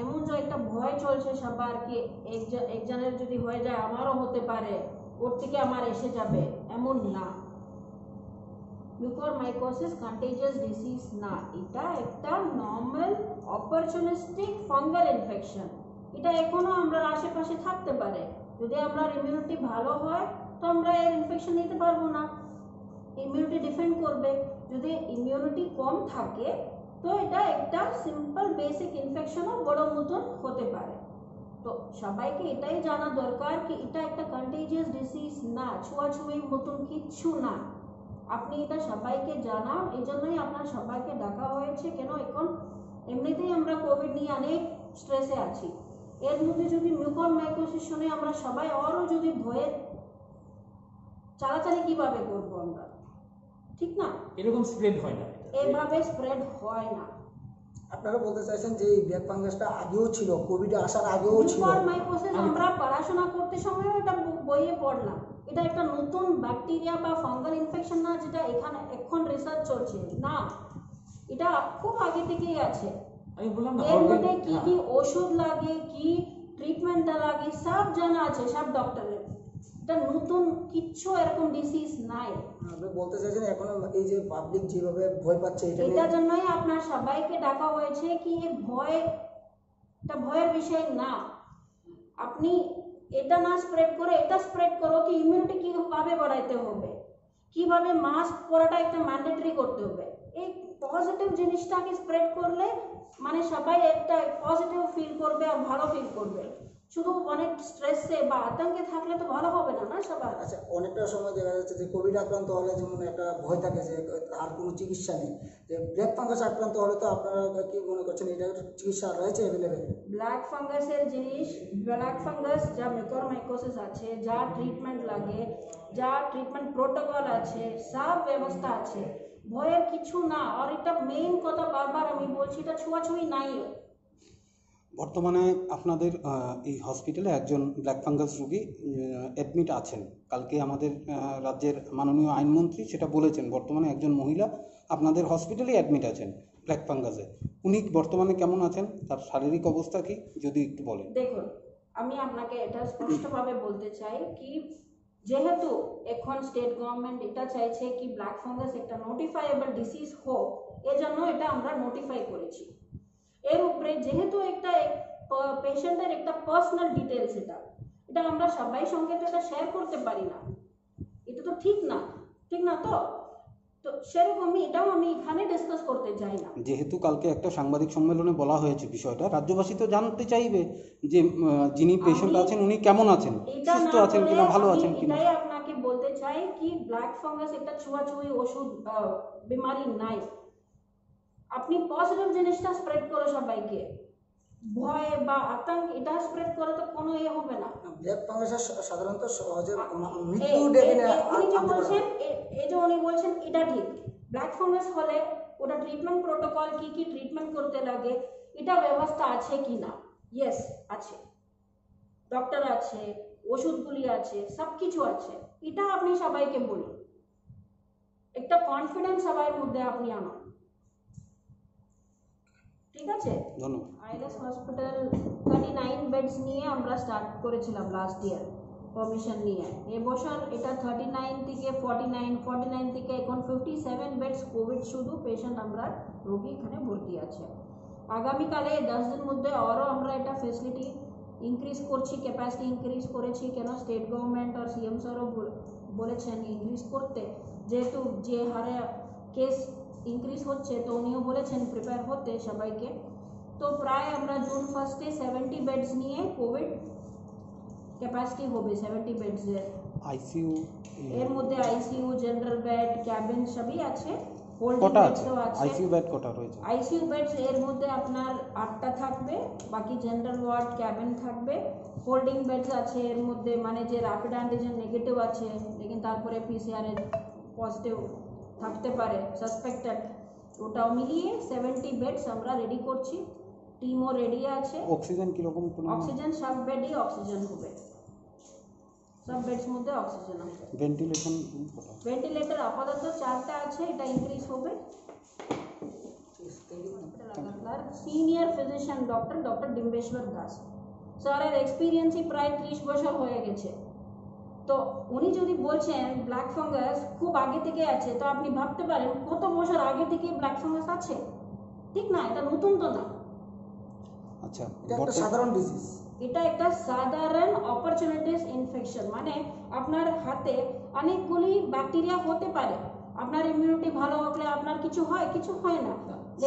এমন যে একটা ভয় চলছে সবার কি একজনের যদি হয়ে যায় আমারও হতে পারে, ওর থেকে আমার এসে যাবে, এমন না। মিউকরমাইকোসিস কন্টেজিয়াস ডিজিজ না, এটা একটা নর্মাল অপরচুনিস্টিক ফাঙ্গাল ইনফেকশন। এটা এখনো আমরা আশেপাশে থাকতে পারে, যদি আমরা ইমিউনিটি ভালো হয় তো আমরা এর ইনফেকশন নিতে পারবো না, ইমিউনিটি ডিফেন্ড করবে। যদি ইমিউনিটি কম থাকে তো এটা একটা সিম্পল বেসিক ইনফেকশনও বড় মতন হতে পারে। তো সবাইকে এটাই জানা দরকার কি এটা একটা কন্টেজিয়াস ডিজিজ না, ছোঁয়াছুঁয়ির মতন কিচ্ছু না। আপনি এটা সবাইকে জানান, এই জন্যই আপনার সবাইকে ডাকা হয়েছে। কেন এখন এমনিতেই আমরা কোভিড নিয়ে অনেক স্ট্রেসে আছি, এর মধ্যে যদি মিউকরমাইকোসিস শুনে আমরা সবাই আরও যদি ভয়ে চালাচালি কিভাবে করবো আমরা, ঠিক না? এরকম স্প্রেড হয় না, এভাবে স্প্রেড হয় না। আপনারা বলতে চাইছেন যে এই ব্ল্যাক ফাঙ্গাসটা আগেও ছিল, কোভিড আসার আগেও ছিল? মিউকরমাইকোসিস আমরা পড়াশোনা করতে সময় এটা বইয়ে পড়লাম, এটা একটা নতুন ব্যাকটেরিয়া বা ফাঙ্গাল ইনফেকশন না যেটা এখানে এখন রিসার্চ চলছে না, এটা খুব আগে থেকেই আছে। আমি বললাম না এর মধ্যে কি কি ওষুধ লাগে, কি ট্রিটমেন্টটা লাগে সব জানা আছে সব ডক্টরের, এটা নতুন কিচ্ছু এরকম ডিজিজ নাই। আপনি বলতে চাইছেন এখন এই যে পাবলিক যেভাবে ভয় পাচ্ছে এটার জন্যই আপনার সবাইকে ডাকা হয়েছে কি এই ভয়টা ভয়ের বিষয় না। আপনি এটা না স্প্রেড করে এটা স্প্রেড করো কি ইমিউনিটি কিভাবে বাড়াইতে হবে, কিভাবে মাস্ক পরাটা একটা ম্যান্ডেটরি করতে হবে। এই পজিটিভ জিনিসটাকে স্প্রেড করলে মানে সবাই একটা পজিটিভ ফিল করবে আর ভালো ফিল করবে। শুধু অনেক স্ট্রেসে বা আতঙ্কে থাকলে তো ভালো হবে না না সবার। আচ্ছা, অনেকটা সময় দেখা যাচ্ছে যে কোভিড আক্রান্ত হলে যেমন একটা ভয় থাকে যে আর কোনো চিকিৎসা নেই, যে ব্ল্যাক ফাঙ্গাস আক্রান্ত হলে তো আপনারা কি মনে করছেন এটা চিকিৎসা রয়েছে অ্যাভেলেবেল? ব্ল্যাক ফাঙ্গাসের জিনিস, ব্ল্যাক ফাঙ্গাস যা মিউকরমাইকোসিস আছে, যা ট্রিটমেন্ট লাগে, যা ট্রিটমেন্ট প্রোটোকল আছে, সব ব্যবস্থা আছে, ভয়ের কিছু না। আর এটা মেইন কথা বারবার আমি বলছি, এটা ছোঁয়াছুঁয়ি নাই। বর্তমানে আপনাদের এই হসপিটালে একজন ব্ল্যাক ফাঙ্গাস রোগী অ্যাডমিট আছেন। কালকে আমাদের রাজ্যের মাননীয় আইনমন্ত্রী সেটা বলেছেন, বর্তমানে একজন মহিলা আপনাদের হসপিটালে অ্যাডমিট আছেন ব্ল্যাক ফাঙ্গাসে। উনি বর্তমানে কেমন আছেন, তার শারীরিক অবস্থা কি যদি একটু বলেন। দেখুন, আমি আপনাকে এটা স্পষ্টভাবে বলতে চাই কি যেহেতু এখন স্টেট গভর্নমেন্ট এটা চাইছে কি ব্ল্যাক ফাঙ্গাস একটা নোটিফাইয়েবল ডিজিজ হোক, এজন্য এটা আমরা নোটিফাই করেছি। এর উপরে যেহেতু একটা পেশেন্টের একটা পার্সোনাল ডিটেলস, এটা আমরা সবাই সঙ্গে তো এটা শেয়ার করতে পারি না, এটা তো ঠিক না, ঠিক না? তো সেরকমই এটাও আমি এখানে ডিসকাস করতে চাই না। যেহেতু কালকে একটা সাংবাদিক সম্মেলনে বলা হয়েছে বিষয়টা, রাজ্যবাসী তো জানতে চাইবে যে যিনি পেশেন্ট আছেন উনি কেমন আছেন, সুস্থ আছেন কিনা, ভালো আছেন কিনা। এটাই আপনাকে বলতে চাই কি ব্ল্যাক ফাঙ্গাস একটা ছোঁয়াছুঁয়ি ওষুধ বিমারি নাই। আপনি পজিটিভ জিনিসটা স্প্রেড করো সবাইকে, ভয় বা আতঙ্ক এটা স্প্রেড করে তো কোনো হবে না। ব্ল্যাক ফাঙ্গাস সাধারণত সহজে মৃত্যু উনি বলছেন এটা ঠিক। ব্ল্যাক ফাঙ্গাস হলে ওটা ট্রিটমেন্ট প্রোটোকল কি কি ট্রিটমেন্ট করতে লাগে এটা ব্যবস্থা আছে কি না? ইয়েস আছে, ডক্টর আছে, ওষুধগুলি আছে, সব কিছু আছে। এটা আপনি সবাইকে বলুন, একটা কনফিডেন্স সবার মধ্যে আপনি আনুন, ঠিক আছে? ধন্যবাদ। আইএলএস হসপিটাল 39 বেডস নিয়ে আমরা স্টার্ট করেছিলাম লাস্ট ইয়ার পারমিশন নিয়ে। এবছর এটা 39 থেকে 49 থেকে এখন 57 বেডস কোভিড শুধু পেশেন্ট আমরা রোগী এখানে ভর্তি আছে। আগামীকালে 10 দিন মধ্যে আরও আমরা এটা ফেসিলিটি ইনক্রিজ করছি, ক্যাপাসিটি ইনক্রিজ করেছি। কেন স্টেট গভর্নমেন্ট আর সিএম স্যারও বলেছেন ইনক্রিজ করতে, যেহেতু যে হারে কেস ইনক্রিজ হচ্ছে তো উনিও বলেছেন প্রিপেয়ার হতে সবাইকে। তো প্রায় আমরা জুন 1 70 বেডস নিয়ে কোভিড ক্যাপাসিটি হবে 70 বেডসের। আইসিইউ এর মধ্যে আইসিইউ, জেনারেল বেড, ক্যাবিন সবই আছে, হোল্ডিং কটা আছে? বেডসও আছে। আইসিইউ বেড কটা রয়েছে? আইসিইউ বেডস এর মধ্যে আপনার 8টা থাকবে, বাকি জেনারেল ওয়ার্ড, ক্যাবিন থাকবে। হোল্ডিং বেডস আছে এর মধ্যে, মানে যে র্যাপিড অ্যান্টিজেন নেগেটিভ আছে লেকিন তারপরে পিসিআর এর পজিটিভ থাকতে পারে সাসপেক্টেড, ওটাও মিলিয়ে 70 বেডস আমরা রেডি করছি, টিমও রেডি আছে। অক্সিজেন কিরকম? অক্সিজেন সব বেডই অক্সিজেন হবে, সব বেডস মধ্যে অক্সিজেন আছে। ভেন্টিলেশন ভেন্টিলেটর আপাতত 4টা আছে, এটা ইনক্রিজ হবে। সিনিয়র ফিজিশিয়ান ডক্টর ডিম্বেশ্বর দাস স্যারের এক্সপিরিয়েন্সই প্রায় 30 বছর হয়ে গেছে। তো উনি যদি বলছেন ব্ল্যাক ফাঙ্গাস খুব আগে থেকে আছে, তো আপনি ভাবতে পারেন কত বছর আগে থেকে ব্ল্যাক ফাঙ্গাস আছে, ঠিক না? এটা নতুন তো না। আচ্ছা, এটা একটা সাধারণ ডিজিজ। এটা একটা সাধারণ অপরচুনিটিস ইনফেকশন, মানে আপনার হাতে অনেকগুলি ব্যাকটেরিয়া হতে পারে, আপনার ইমিউনিটি ভালো হলে আপনার কিছু হয়, কিছু হয় না।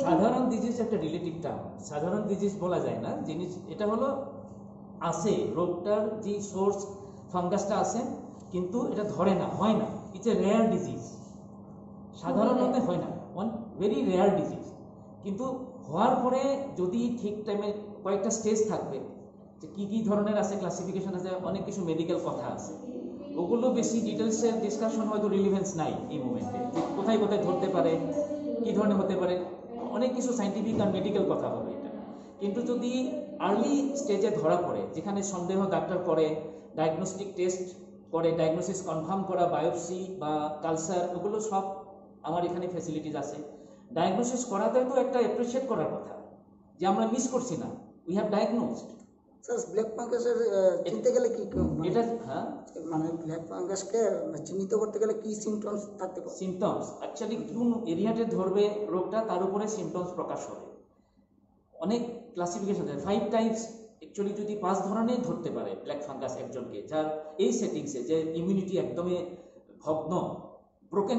সাধারণ ডিজিজ একটা রিলেটিভ টার্ম, সাধারণ ডিজিজ বলা যায় না। জিনিস এটা হলো আছে, রোগটার যে সোর্স ফাঙ্গাসটা আছে, কিন্তু এটা ধরে না, হয় না। ইটস এ রেয়ার ডিজিজ, সাধারণত হয় না, ওয়ান ভেরি রেয়ার ডিজিজ। কিন্তু হওয়ার পরে যদি ঠিক টাইমে কয়েকটা স্টেজ থাকবে, যে কী কী ধরনের আছে, ক্লাসিফিকেশন আছে, অনেক কিছু মেডিকেল কথা আছে, ওগুলো বেশি ডিটেলসের ডিসকাশন হয়তো রিলিভেন্স নাই এই মুমেন্টে। কোথায় কোথায় ধরতে পারে, কী ধরনের হতে পারে, অনেক কিছু সাইন্টিফিক আর মেডিকেল কথা হবে এটা। কিন্তু যদি আর্লি স্টেজে ধরা পড়ে, যেখানে সন্দেহ ডাক্তার করে, ডায়াগনস্টিক টেস্ট করে, ডায়াগনোসিস কনফার্ম করা, বায়োপসি বা কালচার, ওগুলো সব আমার এখানে ফ্যাসিলিটিস আছে। ডায়াগনোসিস করাতে তো একটা অ্যাপ্রিসিয়েট করার কথা, যে আমরা মিস করছি না, we have diagnosed. Sir black ফাঙ্গাসের চিনতে গেলে কি এটা হ্যাঁ, মানে ব্ল্যাক ফাঙ্গাসকে চিহ্নিত করতে গেলে কি সিমটমস থাকতে পারে? সিমটমস অ্যাকচুয়ালি কোন এরিয়াতে ধরবে রোগটা, তার উপরে সিমটমস প্রকাশ হবে। অনেক ক্লাসিফিকেশন আছে, 5 টাইপস অ্যাকচুয়ালি। যদি 5 ধরনের ধরতে পারে ব্ল্যাক ফাঙ্গাস একজনকে, যার এই সেটিংসে যে ইমিউনিটি একদমই ভগ্ন, ব্রোকেন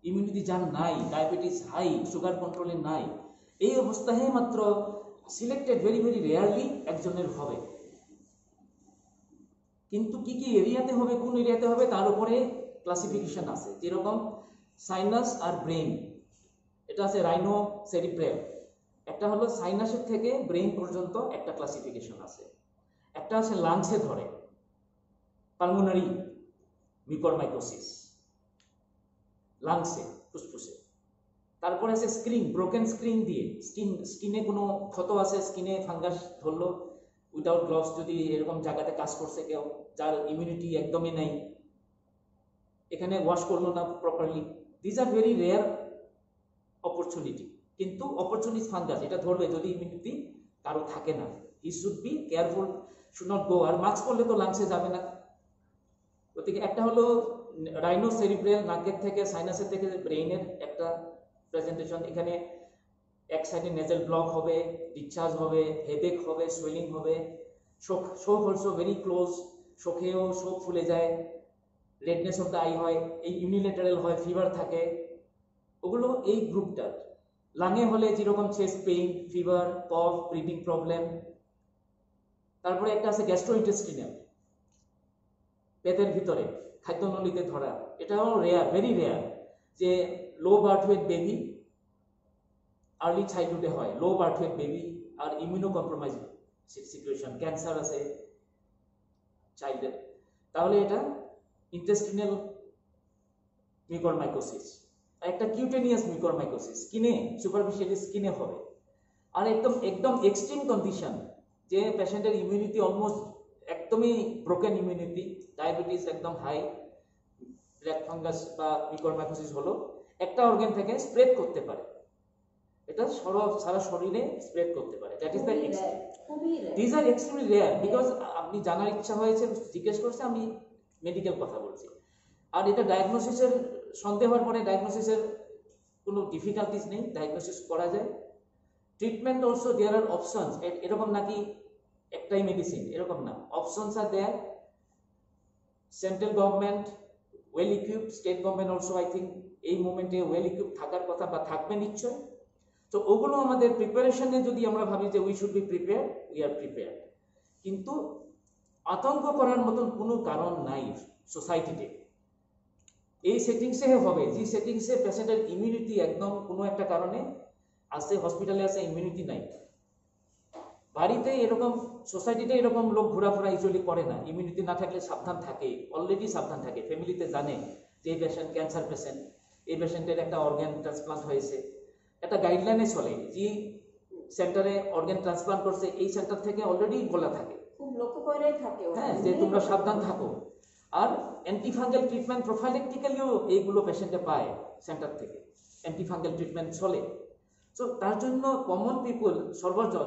ইমিউনিটি যার নাই, ডায়াবেটিস হাই, সুগার কন্ট্রোলে নাই, এই অবস্থায় মাত্র সিলেক্টেড ভেরি ভেরি রেয়ারলি একজনের হবে। কিন্তু কি কি এরিয়াতে হবে, কোন এরিয়াতে হবে, তার উপরে ক্লাসিফিকেশন আছে। যেরকম সাইনাস আর ব্রেন, এটা আছে রাইনো সেরিব্রাল। একটা হলো সাইনাসের থেকে ব্রেন পর্যন্ত একটা ক্লাসিফিকেশন আছে। একটা আছে লাংসে ধরে, পালমোনারি মিউকরমাইকোসিস, লাংসে, ফুসফুসে। তারপরে আছে স্ক্রিন, ব্রোকেন স্ক্রিন দিয়ে, স্কিনে কোনো ক্ষত আছে, স্কিনে ফাঙ্গাস ধরলো উইদাউট গ্লোভস, যদি এরকম জায়গাতে কাজ করছে কেউ, যার ইমিউনিটি একদমই নেই, এখানে ওয়াশ করলো না properly, these are very rare opportunity. কিন্তু অপরচুনিটি ফাঙ্গাস এটা ধরবে যদি ইমিউনিটি কারো থাকে না। He should be careful, should not go. আর মাস্ক পরলে তো লাংসে যাবে না। গতিকে একটা হলো রাইনো সেরিব্রাল, নাকের থেকে, সাইনাসের থেকে ব্রেইনের একটা প্রেজেন্টেশন। এখানে এক সাইডে নেজেল ব্লক হবে, ডিসচার্জ হবে, হেডেক হবে, সোয়েলিং হবে, শোক অলসো ভেরি ক্লোজ, শোকেও শোক ফুলে যায়, রেডনেস অফ দ্য আই হয়, এই ইউনিলেটারাল হয়, ফিভার থাকে, ওগুলো এই গ্রুপটার। লাঙে হলে যেরকম চেস্ট পেইন, ফিভার, কফ, ব্রিদিং প্রবলেম। তারপরে একটা আছে গ্যাস্ট্রোইন্টেস্টিনাল, পেটের ভিতরে খাদ্যনলীতে ধরা, এটাও রেয়ার, ভেরি রেয়ার। যে low birth weight baby, early চাইল্ডহুডে হয়, লো বার্থ ওয়েট বেবি আর ইমিউনো কম্প্রোমাইজ সিচুয়েশন, ক্যান্সার আছে চাইল্ডের, তাহলে এটা ইন্টেস্টিনাল মিউকরমাইকোসিস। একটা কিউটেনিয়াস মিউকরমাইকোসিস, স্কিনে, সুপারফিশিয়ালি স্কিনে হবে। আর একদম একদম এক্সট্রিম কন্ডিশন, যে পেশেন্টের ইমিউনিটি অলমোস্ট একদমই ব্রোকেন ইমিউনিটি, ডায়াবেটিস একদম হাই, ব্ল্যাক ফাঙ্গাস বা মিউকরমাইকোসিস হলো, একটা অর্গান থেকে স্প্রেড করতে পারে, এটা সারা শরীরে স্প্রেড করতে পারে। That is the this are extremely rare. Because আপনি জানার ইচ্ছা হয়েছে, জিজ্ঞেস করছে, আমি মেডিকেল কথা বলছি। আর এটা ডায়াগনোসিসের সন্দেহ হওয়ার পরে ডায়াগনোসিসের কোনো ডিফিকাল্টিস নেই, ডায়াগনোসিস করা যায়। Treatment also there are options, এরকম নাকি একটাই মেডিসিন, এরকম না, options are there. Central government well equipped, state government also I think এই মুভমেন্টে ওয়েল ইকুইপড থাকার কথা, বা থাকবে নিশ্চয়। তো ওগুলো আমাদের প্রিপারেশনে যদি আমরা ভাবি যে we should be prepare, we are prepare. কিন্তু আতঙ্ক করার মতন কোনো কারণ নাই সোসাইটিতে। এই সেটিংসে হবে, যে সেটিংসে পেশেন্টের ইমিউনিটি একদম কোনো একটা কারণে আছে, হসপিটালে আছে, ইমিউনিটি নাই। বাড়িতে এরকম, সোসাইটিতে এরকম লোক ঘোরাফেরা ইউজুয়ালি করে না, ইমিউনিটি না থাকলে সাবধান থাকে, অলরেডি সাবধান থাকে। ফ্যামিলিতে জানে যে এই পেশেন্ট ক্যান্সার পেশেন্ট, এই পেশেন্টের একটা অর্গান ট্রান্সপ্লান্ট হয়েছে, একটা গাইডলাইনে চলে, যে সেন্টারে অর্গান ট্রান্সপ্লান্ট করছে এই সেন্টার থেকে অলরেডি বলা থাকে খুব লক্ষ্য করেই থাকে ওরা। হ্যাঁ, যে তোমরা সাবধান থাকো। আর অ্যান্টিফাঙ্গাল ট্রিটমেন্ট প্রোফাইলেকটিক্যালিও এইগুলো পেশেন্টে পায় সেন্টার থেকে, অ্যান্টিফাঙ্গাল ট্রিটমেন্ট চলে। সো তার জন্য কমন পিপল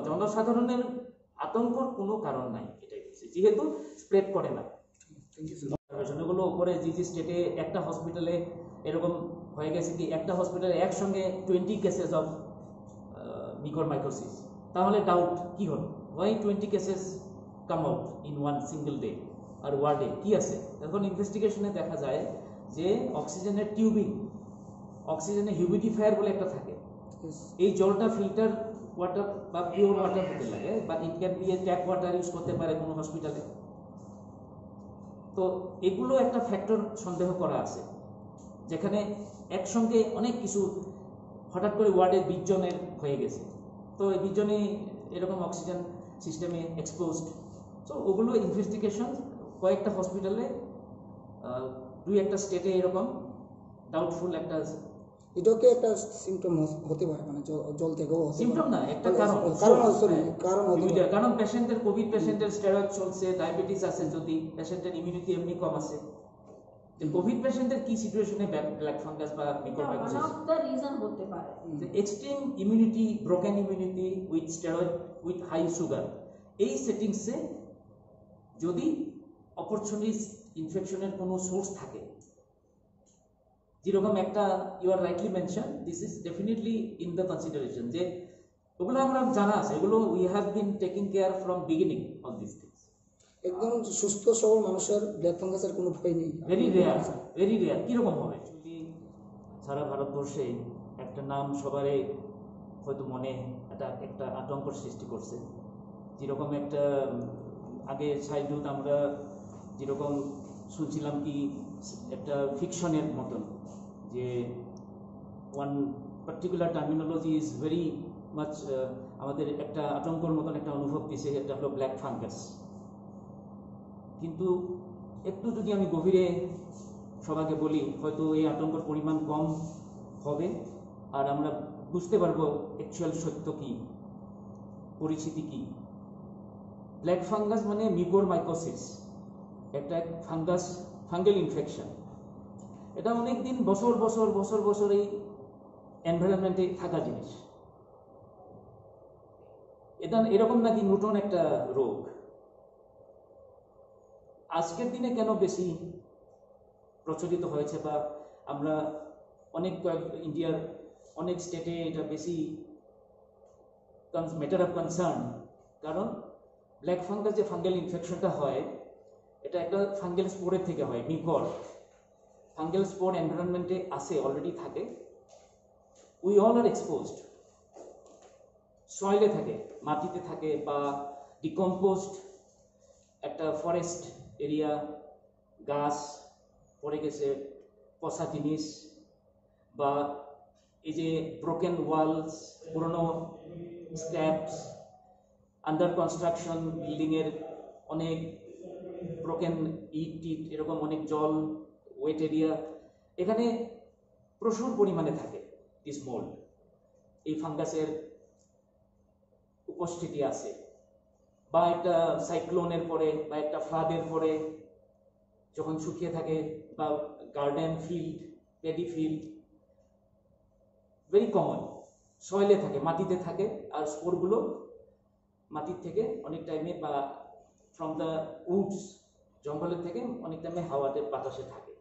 জনসাধারণের আতঙ্কর কোনো কারণ নাই, এটাই বলছি, যেহেতু স্প্রেড করে না। এগুলো উপরে যে স্টেটে একটা হসপিটালে এরকম হয়ে গেছে কি, একটা হসপিটালে একসঙ্গে 20 কেসেস অফ মিকরমাইকোসিস, তাহলে ডাউট কি হলো, why 20 cases come out in one single day আর ওয়ার্ডে কি আছে? এখন ইনভেস্টিগেশনে দেখা যায় যে অক্সিজেনের টিউবিং, অক্সিজেনের হিউমিডিফায়ার বলে একটা থাকে, এই জলটা ফিল্টার ওয়াটার বা পিওর ওয়াটার হতে লাগে, বা it can be tap water use করতে পারে কোনো হসপিটালে। তো এগুলো একটা ফ্যাক্টর সন্দেহ করা আছে, যেখানে একসঙ্গে অনেক কিছু হঠাৎ করে ওয়ার্ডে 20 জনের হয়ে গেছে, তো এই 20 জনই এরকম অক্সিজেন সিস্টেমে এক্সপোজড। সো ওগুলো ইনভেস্টিগেশন কয়েকটা হসপিটালে, 2-1টা স্টেটে এরকম ডাউটফুল একটা। এটাও কি একটা সিমটম হতে পারে, মানে জল থেকেও সিমটম না, একটা কারণ। কারণ পেশেন্টের, কোভিড পেশেন্টের স্টেরয়েড চলছে, ডায়াবেটিস আছে, যদি পেশেন্টের ইমিউনিটি এমনি কম আছে, কোভিড পেশেন্টের কি সিচুয়েশনে ব্ল্যাক ফাঙ্গাস বা mucormycosis, one of the reason হতে পারে। Extreme immunity, broken immunity with steroid with high sugar, এই সেটিংসে যদি অপরচুনিটিস ইনফেকশনের কোনো সোর্স থাকে, যেরকম একটা you are rightly mention, this is definitely in the consideration, যে ওগুলো আমরা জানা আছে, এগুলো we have been taking care from beginning of this things. একদম সুস্থ সবল মানুষের ব্ল্যাক ফাঙ্গাসের কোনো ভয় নেই, ভেরি রেয়ার, ভেরি রেয়ার। কীরকম হবে? যদি সারা ভারতবর্ষে একটা নাম সবারই হয়তো মনে একটা আতঙ্কর সৃষ্টি করছে, যেরকম একটা আগে চাইল্ডহুড আমরা যেরকম শুনছিলাম কি একটা ফিকশনের মতন, যে one particular terminology is very much আমাদের একটা আতঙ্কর মতন একটা অনুভব দিয়েছে, এটা হলো ব্ল্যাক ফাঙ্গাস। কিন্তু একটু যদি আমি গভীরে সবাইকে বলি, হয়তো এই আতঙ্কের পরিমাণ কম হবে, আর আমরা বুঝতে পারবো অ্যাকচুয়াল সত্য কি, পরিস্থিতি কি। ব্ল্যাক ফাঙ্গাস মানে মিকরমাইকোসিস, একটা ফাঙ্গাস, ফাঙ্গাল ইনফেকশন। এটা অনেক দিন বছর বছর বছর বছর এই এনভায়রনমেন্টে থাকা জিনিস। এটা এরকম নাকি নতুন একটা রোগ। আজকের দিনে কেন বেশি প্রচলিত হয়েছে, বা আমরা অনেক ইন্ডিয়ার অনেক স্টেটে এটা বেশি ম্যাটার অফ কনসার্ন, কারণ ব্ল্যাক ফাঙ্গাস যে ফাঙ্গাল ইনফেকশনটা হয়, এটা একটা ফাঙ্গাল স্পোরের থেকে হয়। মিকর ফাঙ্গাল স্পোর এনভায়রনমেন্টে আসে, অলরেডি থাকে, উই অল আর এক্সপোজড। সয়েলে থাকে, মাটিতে থাকে, বা ডিকম্পোজড একটা ফরেস্ট এরিয়া, গাছ পড়ে গেছে, পচা জিনিস, বা এই যে ব্রোকেন ওয়ালস, পুরনো স্ক্র্যাপস, আন্ডার কনস্ট্রাকশন বিল্ডিংয়ের অনেক ব্রোকেন ইট, এরকম অনেক জল, ওয়েট এরিয়া, এখানে প্রচুর পরিমাণে থাকে দিস মোল্ড। এই ফাঙ্গাসের উপস্থিতি আছে, বা একটা সাইক্লোনের পরে বা একটা ফ্লাডের পরে যখন শুকিয়ে থাকে, বা garden field, paddy field, very common, সয়েলে থাকে, মাটিতে থাকে, আর স্পোরগুলো মাটির থেকে অনেক টাইমে, বা ফ্রম দ্য উডস, জঙ্গলের থেকে অনেক টাইমে হাওয়াতে, বাতাসে থাকে,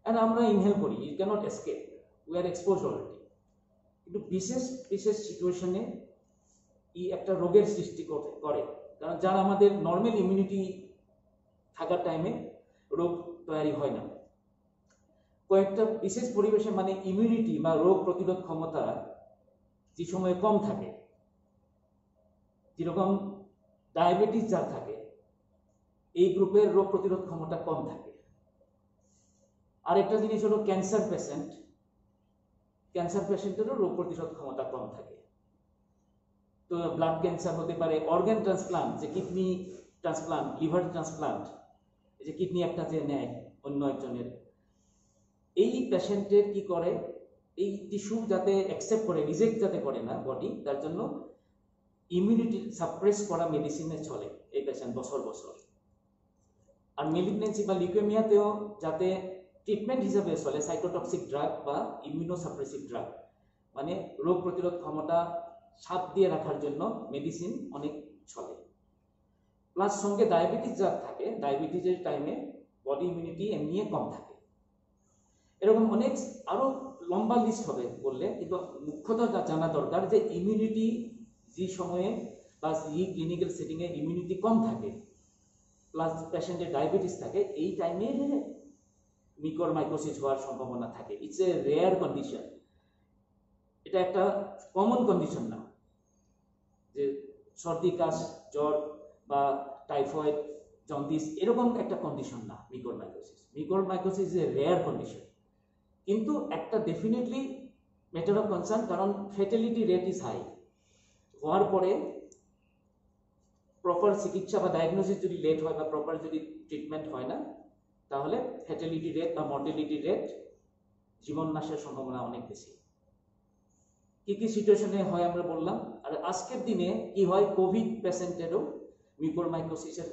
অ্যান্ড আমরা ইনহেল করি, it can't escape, we are expose already. কিন্তু বিশেষ বিশেষ সিচুয়েশনে একটা রোগের সৃষ্টি করে, কারণ যারা আমাদের নর্মাল ইমিউনিটি থাকার টাইমে রোগ তৈরি হয় না। কয়েকটা বিশেষ পরিবেশে, মানে ইমিউনিটি বা রোগ প্রতিরোধ ক্ষমতা যে সময় কম থাকে, যেরকম ডায়াবেটিস যার থাকে, এই গ্রুপের রোগ প্রতিরোধ ক্ষমতা কম থাকে। আরেকটা জিনিস হলো ক্যান্সার পেশেন্ট, ক্যান্সার পেশেন্টেরও রোগ প্রতিরোধ ক্ষমতা কম থাকে। তো ব্লাড ক্যান্সার হতে পারে, অর্গান ট্রান্সপ্লান্ট, যে কিডনি ট্রান্সপ্লান্ট, লিভার ট্রান্সপ্লান্ট, যে কিডনি একটা যে নেয় অন্য একজনের, এই পেশেন্টের কি করে, এই টিস্যু যাতে অ্যাকসেপ্ট করে, রিজেক্ট যাতে করে না বডি, তার জন্য ইমিউনিটি সাপ্রেস করা মেডিসিনে চলে এই পেশেন্ট বছর বছর। আর মেলিগনেন্সি বা লিউকেমিয়াতেও যাতে ট্রিটমেন্ট হিসাবে চলে সাইটোটক্সিক ড্রাগ বা ইমিউনোসাপ্রেসিভ ড্রাগ, মানে রোগ প্রতিরোধ ক্ষমতা সাপ দিয়ে রাখার জন্য মেডিসিন অনেক চলে। প্লাস সঙ্গে ডায়াবেটিস যার থাকে, ডায়াবেটিসের টাইমে বডি ইমিউনিটি এমনি কম থাকে। এরকম অনেক আরো লম্বা লিস্ট হবে বললে, কিন্তু মুখ্যত জানা দরকার যে ইমিউনিটি যে সময়ে বা যে ক্লিনিক্যাল সেটিংয়ে ইমিউনিটি কম থাকে প্লাস পেশেন্টের ডায়াবেটিস থাকে, এই টাইমে মিকরমাইকোসিস হওয়ার সম্ভাবনা থাকে। ইটস এ রেয়ার কন্ডিশন, এটা একটা কমন কন্ডিশন না যে সর্দি কাশ জ্বর বা টাইফয়েড জন্ডিস এরকম একটা কন্ডিশন না মিকরমাইকোসিস। মিকরমাইকোসিস ইজ এ রেয়ার কন্ডিশন, কিন্তু একটা ডেফিনেটলি ম্যাটার অফ কনসার্ন, কারণ ফেটালিটি রেট ইজ হাই। হওয়ার পরে প্রপার চিকিৎসা বা ডায়াগনোসিস যদি লেট হয় বা প্রপার যদি ট্রিটমেন্ট হয় না, তাহলে ফ্যাটালিটি রেট বা মর্টালিটি রেট, জীবন নাশের সম্ভাবনা অনেক বেশি। কি কি সিচুয়েশনে হয় আমরা বললাম। আর আজকের দিনে কি হয়, কোভিড পেশেন্টেরও মিকরমাইকোসিসের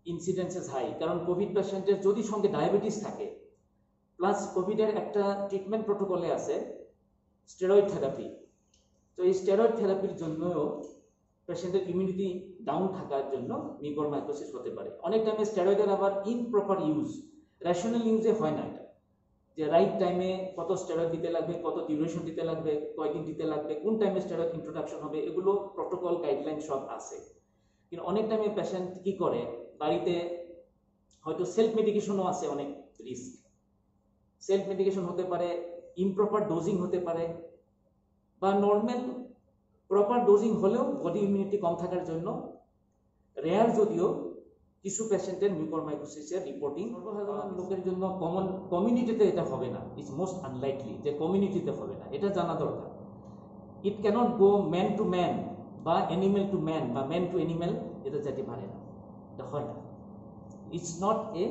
ইনসিডেন্সেস হাই, কারণ কোভিড পেশেন্টের যদি সঙ্গে ডায়াবেটিস থাকে প্লাস কোভিডের একটা ট্রিটমেন্ট প্রোটোকলে আছে স্টেরয়েড থেরাপি, তো এই স্টেরয়েড থেরাপির জন্যও পেশেন্টের ইমিউনিটি ডাউন থাকার জন্য মিকরমাইকোসিস হতে পারে। অনেক টাইমে স্টেরয়েডের আবার ইনপ্রপার ইউজ, রেশনাল ইউজে হয় না এটা, যে রাইট টাইমে কত স্টেরয়েড দিতে লাগবে, কত ডিউরেশন দিতে লাগবে, কয়দিন দিতে লাগবে, কোন টাইমে স্টেরয়েড ইন্ট্রোডাকশন হবে, এগুলো প্রোটোকল গাইডলাইন সব আছে। কিন্তু অনেক টাইমে পেশেন্ট কি করে, বাড়িতে হয়তো সেলফ মেডিকেশনও আছে, অনেক রিস্ক। সেলফ মেডিকেশন হতে পারে, ইমপ্রপার ডোজিং হতে পারে, বা নর্মাল প্রপার ডোজিং হলেও বডি ইমিউনিটি কম থাকার জন্য রেয়ার যদিও কিছু পেশেন্টের মিকরমাইকোসিসের রিপোর্টিং। সর্বসাধারণ লোকের জন্য কমন কমিউনিটিতে এটা হবে না, ইটস মোস্ট আনলাইকলি যে কমিউনিটিতে হবে না, এটা জানা দরকার। It can't go man to man বা অ্যানিমেল টু ম্যান বা ম্যান টু অ্যানিমেল, এটা যেতে পারে না, এটা হয় না। It's not a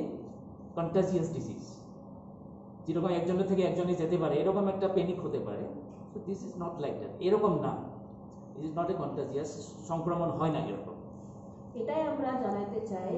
contagious disease, যেরকম একজনের থেকে একজনে যেতে পারে এরকম একটা প্যানিক হতে পারে। So this is not like that, এরকম না, it is not a contagious, সংক্রমণ হয় না এরকম। এটাই আমরা জানাইতে চাই।